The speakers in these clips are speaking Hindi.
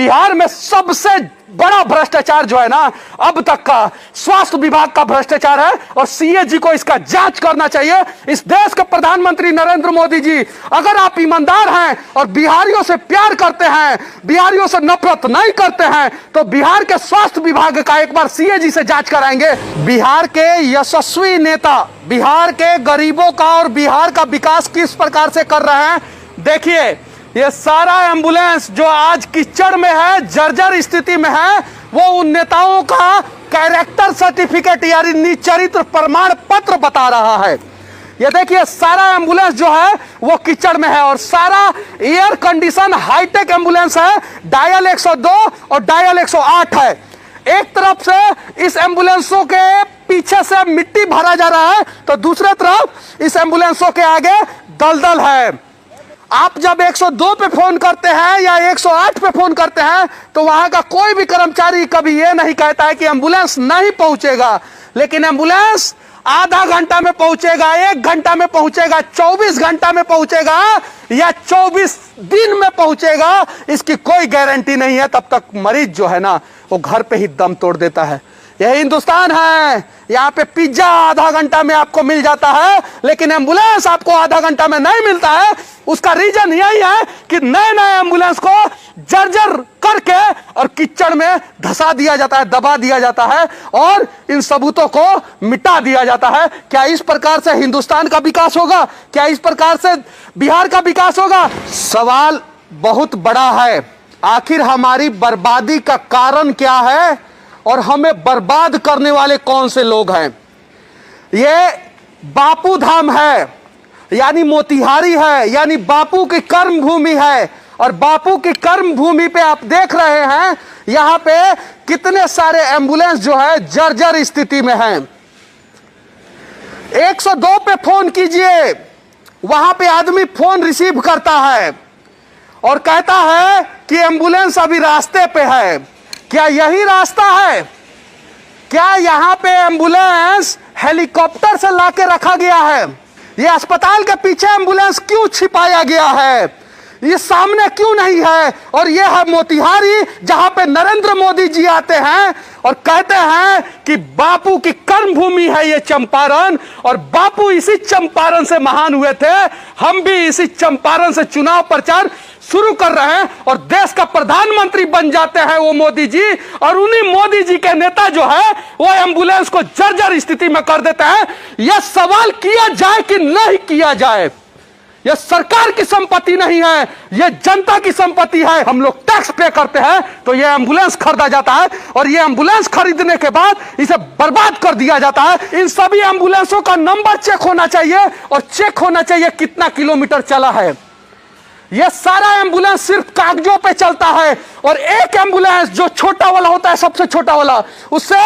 बिहार में सबसे बड़ा भ्रष्टाचार जो है ना अब तक का स्वास्थ्य विभाग का भ्रष्टाचार है और सीएजी को इसका जांच करना चाहिए। इस देश के प्रधानमंत्री नरेंद्र मोदी जी, अगर आप ईमानदार हैं और बिहारियों से प्यार करते हैं, बिहारियों से नफरत नहीं करते हैं, तो बिहार के स्वास्थ्य विभाग का एक बार सीएजी से जांच कराएंगे। बिहार के यशस्वी नेता बिहार के गरीबों का और बिहार का विकास किस प्रकार से कर रहे हैं, देखिए। ये सारा एम्बुलेंस जो आज कीचड़ में है, जर्जर स्थिति में है, वो उन नेताओं का कैरेक्टर सर्टिफिकेट यानी निचरित्र प्रमाण पत्र बता रहा है। ये देखिए सारा एम्बुलेंस जो है वो कीचड़ में है और सारा एयर कंडीशन हाईटेक एम्बुलेंस है। डायल 102 और डायल 108 है। एक तरफ से इस एम्बुलेंसों के पीछे से मिट्टी भरा जा रहा है तो दूसरे तरफ इस एम्बुलेंसों के आगे दलदल है। आप जब 102 पे फोन करते हैं या 108 पे फोन करते हैं तो वहां का कोई भी कर्मचारी कभी ये नहीं कहता है कि एम्बुलेंस नहीं पहुंचेगा, लेकिन एम्बुलेंस आधा घंटा में पहुंचेगा, 1 घंटा में पहुंचेगा, 24 घंटा में पहुंचेगा या 24 दिन में पहुंचेगा, इसकी कोई गारंटी नहीं है। तब तक मरीज जो है ना वो घर पे ही दम तोड़ देता है। यह हिंदुस्तान है, यहाँ पे पिज्जा आधा घंटा में आपको मिल जाता है लेकिन एम्बुलेंस आपको आधा घंटा में नहीं मिलता है। उसका रीजन यही है कि नए नए एम्बुलेंस को जर्जर करके और कीचड़ में धसा दिया जाता है, दबा दिया जाता है और इन सबूतों को मिटा दिया जाता है। क्या इस प्रकार से हिंदुस्तान का विकास होगा? क्या इस प्रकार से बिहार का विकास होगा? सवाल बहुत बड़ा है। आखिर हमारी बर्बादी का कारण क्या है और हमें बर्बाद करने वाले कौन से लोग हैं? ये बापू धाम है, यानी मोतिहारी है, यानी बापू की कर्म भूमि है। और बापू की कर्म भूमि पे आप देख रहे हैं यहां पे कितने सारे एम्बुलेंस जो है जर्जर स्थिति में हैं। 102 पे फोन कीजिए, वहां पे आदमी फोन रिसीव करता है और कहता है कि एम्बुलेंस अभी रास्ते पे है। क्या यही रास्ता है? क्या यहां पे एम्बुलेंस हेलीकॉप्टर से लाके रखा गया है? ये अस्पताल के पीछे एम्बुलेंस क्यों छिपाया गया है? ये सामने क्यों नहीं है? और ये है मोतिहारी जहां पे नरेंद्र मोदी जी आते हैं और कहते हैं कि बापू की कर्म भूमि है ये चंपारण और बापू इसी चंपारण से महान हुए थे। हम भी इसी चंपारण से चुनाव प्रचार शुरू कर रहे हैं और देश का प्रधानमंत्री बन जाते हैं वो मोदी जी। और उन्हीं मोदी जी के नेता जो है वो एम्बुलेंस को जर्जर स्थिति में कर देते हैं। यह सवाल किया जाए कि नहीं किया जाए, यह सरकार की संपत्ति नहीं है, यह जनता की संपत्ति है। हम लोग टैक्स पे करते हैं तो यह एम्बुलेंस खरीदा जाता है और यह एम्बुलेंस खरीदने के बाद इसे बर्बाद कर दिया जाता है। इन सभी एम्बुलेंसों का नंबर चेक होना चाहिए और चेक होना चाहिए कितना किलोमीटर चला है। यह सारा एम्बुलेंस सिर्फ कागजों पे चलता है और एक एम्बुलेंस जो छोटा वाला होता है, सबसे छोटा वाला, उससे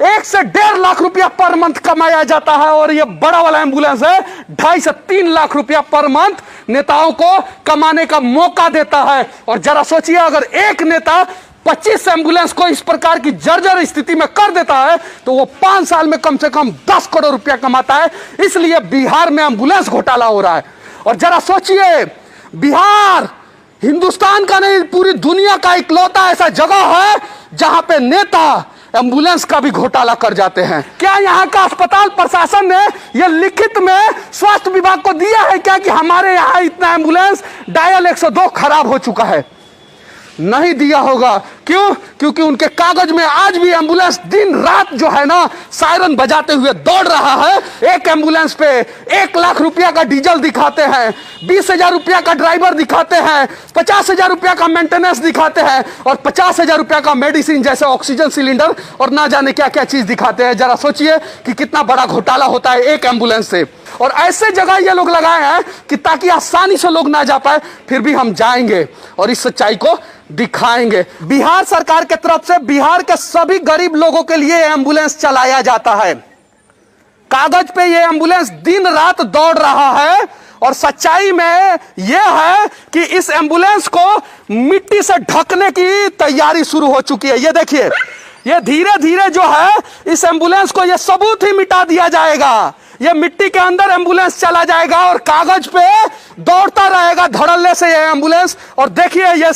1 से 1.5 लाख रुपया पर मंथ कमाया जाता है और यह बड़ा वाला एम्बुलेंस है 2.5 से 3 लाख रुपया पर मंथ नेताओं को कमाने का मौका देता है। और जरा सोचिए अगर एक नेता 25 एम्बुलेंस को इस प्रकार की जर्जर स्थिति में कर देता है तो वो 5 साल में कम से कम 10 करोड़ रुपया कमाता है। इसलिए बिहार में एम्बुलेंस घोटाला हो रहा है। और जरा सोचिए, बिहार हिंदुस्तान का नहीं पूरी दुनिया का इकलौता ऐसा जगह है जहां पे नेता एम्बुलेंस का भी घोटाला कर जाते हैं। क्या यहां का अस्पताल प्रशासन ने यह लिखित में स्वास्थ्य विभाग को दिया है क्या कि हमारे यहां इतना एम्बुलेंस डायल 102 खराब हो चुका है? नहीं दिया होगा। क्यों? क्योंकि उनके कागज में आज भी एम्बुलेंस दिन रात जो है ना सायरन बजाते हुए दौड़ रहा है। एक एम्बुलेंस पे 1 लाख रुपया का डीजल दिखाते हैं, 20,000 रुपया का ड्राइवर दिखाते हैं, 50,000 रुपया का मेंटेनेंस दिखाते हैं और 50,000 रुपया का मेडिसिन जैसे ऑक्सीजन सिलेंडर और ना जाने क्या क्या चीज दिखाते हैं। जरा सोचिए कि कितना बड़ा घोटाला होता है एक एम्बुलेंस से। और ऐसे जगह ये लोग लगाए हैं कि ताकि आसानी से लोग ना जा पाए, फिर भी हम जाएंगे और इस सच्चाई को दिखाएंगे। बिहार सरकार की तरफ से बिहार के सभी गरीब लोगों के लिए एम्बुलेंस चलाया जाता है। कागज पे ये एम्बुलेंस दिन रात दौड़ रहा है और सच्चाई में यह है कि इस एम्बुलेंस को मिट्टी से ढकने की तैयारी शुरू हो चुकी है। ये देखिए, ये धीरे धीरे जो है इस एम्बुलेंस को ये सबूत ही मिटा दिया जाएगा। ये मिट्टी के अंदर एम्बुलेंस चला जाएगा और कागज पे दौड़ता रहेगा धड़ल्ले से ये एम्बुलेंस। और देखिए ये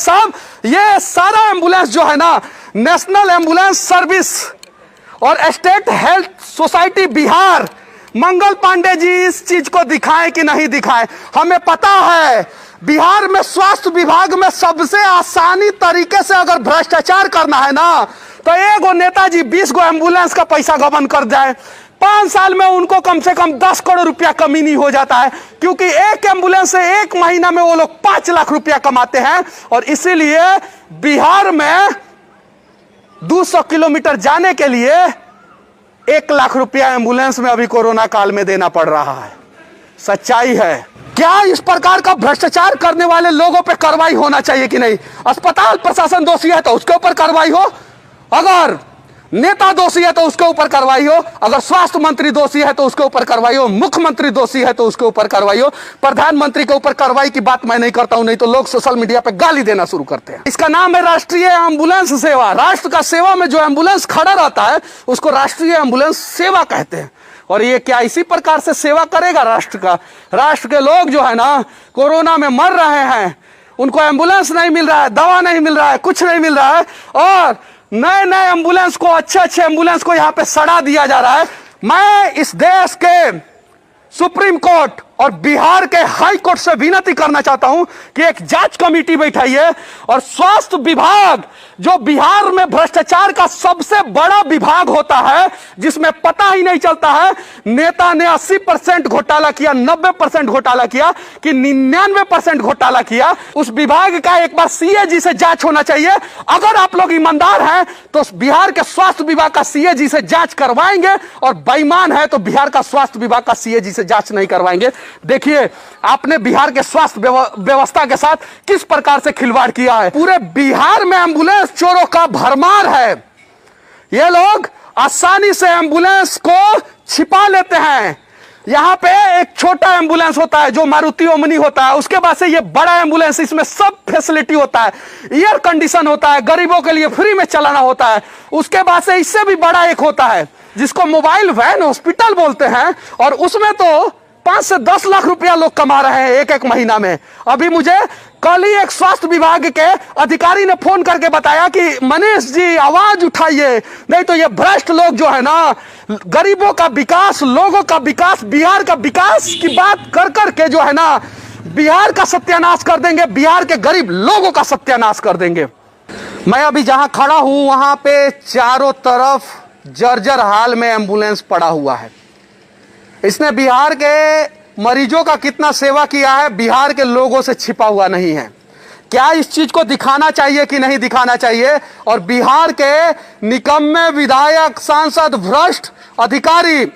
सारा एम्बुलेंस जो है ना, नेशनल एम्बुलेंस सर्विस और state health society Bihar, Mangal Pandey ji इस चीज को दिखाएं कि नहीं दिखाएं। हमें पता है बिहार में स्वास्थ्य विभाग में सबसे आसानी तरीके से अगर भ्रष्टाचार करना है ना, तो एगो नेताजी 20 गो एम्बुलेंस का पैसा गबन कर जाए, 5 साल में उनको कम से कम 10 करोड़ रुपया कमी नहीं हो जाता है, क्योंकि एक एम्बुलेंस से एक महीना में वो लोग 5 लाख रुपया कमाते हैं। और इसीलिए बिहार में 200 किलोमीटर जाने के लिए 1 लाख रुपया एम्बुलेंस में अभी कोरोना काल में देना पड़ रहा है। सच्चाई है। क्या इस प्रकार का भ्रष्टाचार करने वाले लोगों पे कार्रवाई होना चाहिए कि नहीं? अस्पताल प्रशासन दोषी है तो उसके ऊपर कार्रवाई हो, अगर नेता दोषी है तो उसके ऊपर कार्रवाई हो, अगर स्वास्थ्य मंत्री दोषी है तो उसके ऊपर कार्रवाई हो, मुख्यमंत्री दोषी है तो उसके ऊपर कार्रवाई हो। प्रधानमंत्री के ऊपर कार्रवाई की बात मैं नहीं करता हूं, नहीं तो लोग सोशल मीडिया पे गाली देना शुरू करते हैं। इसका नाम है राष्ट्रीय एम्बुलेंस सेवा। राष्ट्र का सेवा में जो एम्बुलेंस खड़ा रहता है उसको राष्ट्रीय एम्बुलेंस सेवा कहते हैं। और ये क्या इसी प्रकार से सेवा करेगा राष्ट्र का? राष्ट्र के लोग जो है ना कोरोना में मर रहे हैं, उनको एम्बुलेंस नहीं मिल रहा है, दवा नहीं मिल रहा है, कुछ नहीं मिल रहा है, और नए नए एम्बुलेंस को, अच्छे एम्बुलेंस को यहां पे सड़ा दिया जा रहा है। मैं इस देश के सुप्रीम कोर्ट और बिहार के हाई कोर्ट से विनती करना चाहता हूं कि एक जांच कमेटी बैठाइए और स्वास्थ्य विभाग, जो बिहार में भ्रष्टाचार का सबसे बड़ा विभाग होता है, जिसमें पता ही नहीं चलता है नेता ने 80% घोटाला किया, 90% घोटाला किया कि 99% घोटाला किया, उस विभाग का एक बार सीएजी से जांच होना चाहिए। अगर आप लोग ईमानदार हैं तो बिहार के स्वास्थ्य विभाग का सीएजी से जांच करवाएंगे, और बेईमान है तो बिहार का स्वास्थ्य विभाग का सीएजी से जांच नहीं करवाएंगे। देखिए आपने बिहार के स्वास्थ्य व्यवस्था के साथ किस प्रकार से खिलवाड़ किया है। पूरे बिहार में एम्बुलेंस चोरों का भरमार है। ये लोग आसानी से एम्बुलेंस को छिपा लेते हैं। यहां पे एक छोटा एम्बुलेंस होता है जो मारुति ओमनी होता है, उसके बाद से ये बड़ा एम्बुलेंस, इसमें सब फैसिलिटी होता है, एयर कंडीशन होता है, गरीबों के लिए फ्री में चलाना होता है। उसके बाद से इससे भी बड़ा एक होता है जिसको मोबाइल वैन हॉस्पिटल बोलते हैं, और उसमें तो 5 से 10 लाख रुपया लोग कमा रहे हैं एक महीना में। अभी मुझे कल ही एक स्वास्थ्य विभाग के अधिकारी ने फोन करके बताया कि मनीष जी आवाज उठाइए, नहीं तो ये भ्रष्ट लोग जो है ना गरीबों का विकास, लोगों का विकास, बिहार का विकास की बात कर करके जो है ना बिहार का सत्यानाश कर देंगे, बिहार के गरीब लोगों का सत्यानाश कर देंगे। मैं अभी जहां खड़ा हूं वहां पे चारों तरफ जर्जर हाल में एम्बुलेंस पड़ा हुआ है। इसने बिहार के मरीजों का कितना सेवा किया है, बिहार के लोगों से छिपा हुआ नहीं है। क्या इस चीज को दिखाना चाहिए कि नहीं दिखाना चाहिए? और बिहार के निकम्मे विधायक, सांसद, भ्रष्ट अधिकारी,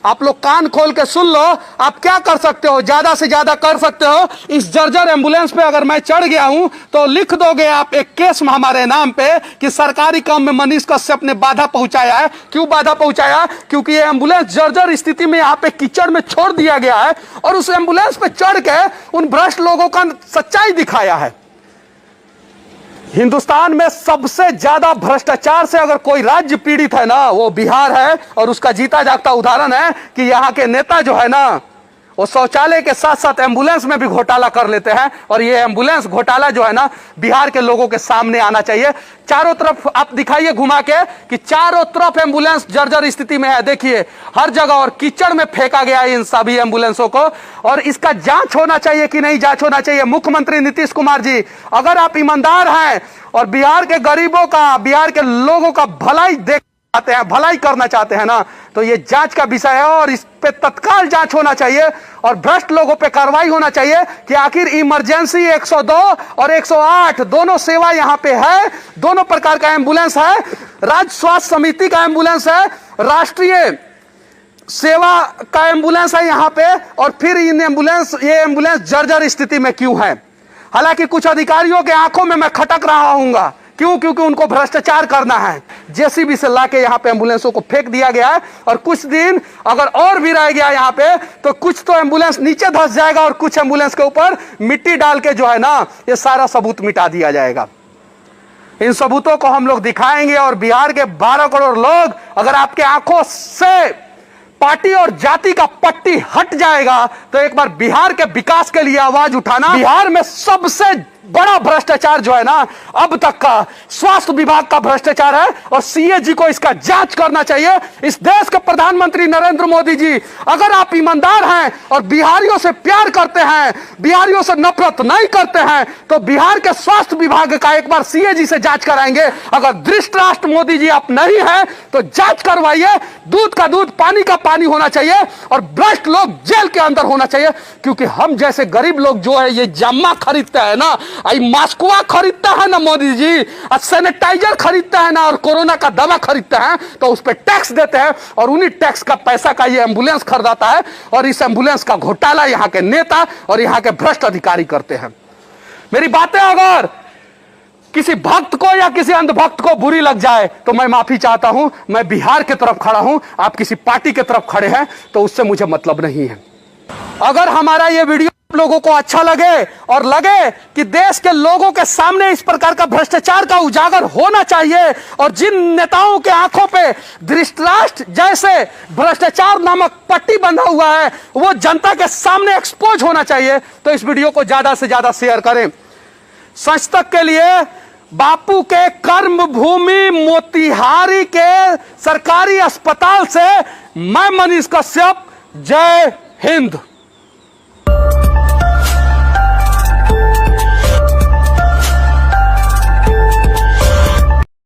आप लोग कान खोल के सुन लो। आप क्या कर सकते हो? ज्यादा से ज्यादा कर सकते हो, इस जर्जर एम्बुलेंस पे अगर मैं चढ़ गया हूं तो लिख दोगे आप एक केस हमारे नाम पे कि सरकारी काम में मनीष कश्यप ने बाधा पहुंचाया है। क्यों बाधा पहुंचाया? क्योंकि ये एम्बुलेंस जर्जर स्थिति में यहाँ पे कीचड़ में छोड़ दिया गया है, और उस एम्बुलेंस पे चढ़ के उन भ्रष्ट लोगों का सच्चाई दिखाया है। हिंदुस्तान में सबसे ज्यादा भ्रष्टाचार से अगर कोई राज्य पीड़ित है ना, वो बिहार है। और उसका जीता जागता उदाहरण है कि यहाँ के नेता जो है ना, वो शौचालय के साथ साथ एम्बुलेंस में भी घोटाला कर लेते हैं। और ये एम्बुलेंस घोटाला जो है ना बिहार के लोगों के सामने आना चाहिए। चारों तरफ आप दिखाइए घुमा के कि चारों तरफ एम्बुलेंस जर्जर स्थिति में है। देखिए हर जगह, और कीचड़ में फेंका गया है इन सभी एम्बुलेंसों को। और इसका जांच होना चाहिए कि नहीं जांच होना चाहिए? मुख्यमंत्री नीतीश कुमार जी, अगर आप ईमानदार हैं और बिहार के गरीबों का, बिहार के लोगों का भलाई भलाई करना चाहते हैं ना, तो ये जांच का विषय है और इस पे तत्काल जांच होना चाहिए और भ्रष्ट लोगों पे कार्रवाई होना चाहिए कि आखिर इमरजेंसी 102 और 108 दोनों सेवा यहां पे है। दोनों प्रकार का एम्बुलेंस है, राज्य स्वास्थ्य समिति का एम्बुलेंस है, राष्ट्रीय सेवा का एम्बुलेंस है यहां पे। और फिर ये एम्बुलेंस जर्जर स्थिति में क्यों है? हालांकि कुछ अधिकारियों के आंखों में मैं खटक रहा हूंगा। क्यों? क्योंकि उनको भ्रष्टाचार करना है। जेसीबी से लाके यहां पे एम्बुलेंसों को फेंक दिया गया है, और कुछ दिन अगर और भी रह गया यहां पे तो कुछ तो एम्बुलेंस नीचे धंस जाएगा और कुछ एम्बुलेंस के ऊपर मिट्टी डाल के जो है ना ये सारा सबूत मिटा दिया जाएगा। इन सबूतों को हम लोग दिखाएंगे और बिहार के 12 करोड़ लोग अगर आपके आंखों से पार्टी और जाति का पट्टी हट जाएगा तो एक बार बिहार के विकास के लिए आवाज उठाना। बिहार में सबसे बड़ा भ्रष्टाचार जो है ना अब तक का स्वास्थ्य विभाग का भ्रष्टाचार है और सीएजी को इसका जांच करना चाहिए। इस देश के प्रधानमंत्री नरेंद्र मोदी जी, अगर आप ईमानदार हैं और बिहारियों से प्यार करते हैं, बिहारियों से नफरत नहीं करते हैं, तो बिहार के स्वास्थ्य विभाग का एक बार सीएजी से जांच कराएंगे। अगर धृतराष्ट्र मोदी जी आप नहीं हैं तो जांच करवाइए। दूध का दूध, पानी का पानी होना चाहिए और भ्रष्ट लोग जेल के अंदर होना चाहिए। क्योंकि हम जैसे गरीब लोग जो है ये जामा खरीदते हैं ना, मास्कुआ खरीदता है ना मोदी जी, और सैनिटाइजर खरीदता है ना, और कोरोना का दवा खरीदता है, तो उस पर टैक्स देते हैं और उन्हीं टैक्स का पैसा का ये एम्बुलेंस खरीदाता है। और इस एम्बुलेंस का घोटाला यहाँ के नेता और यहाँ के भ्रष्ट अधिकारी करते हैं। मेरी बातें अगर किसी भक्त को या किसी अंधभक्त को बुरी लग जाए तो मैं माफी चाहता हूं। मैं बिहार की तरफ खड़ा हूं, आप किसी पार्टी की तरफ खड़े हैं तो उससे मुझे मतलब नहीं है। अगर हमारा ये वीडियो आप लोगों को अच्छा लगे और लगे कि देश के लोगों के सामने इस प्रकार का भ्रष्टाचार का उजागर होना चाहिए और जिन नेताओं के आंखों पे धृतराष्ट्र जैसे भ्रष्टाचार नामक पट्टी बंधा हुआ है वो जनता के सामने एक्सपोज होना चाहिए, तो इस वीडियो को ज्यादा से ज्यादा शेयर करें। सच तक के लिए बापू के कर्म भूमि मोतिहारी के सरकारी अस्पताल से मैं मनीष कश्यप, जय हिंद।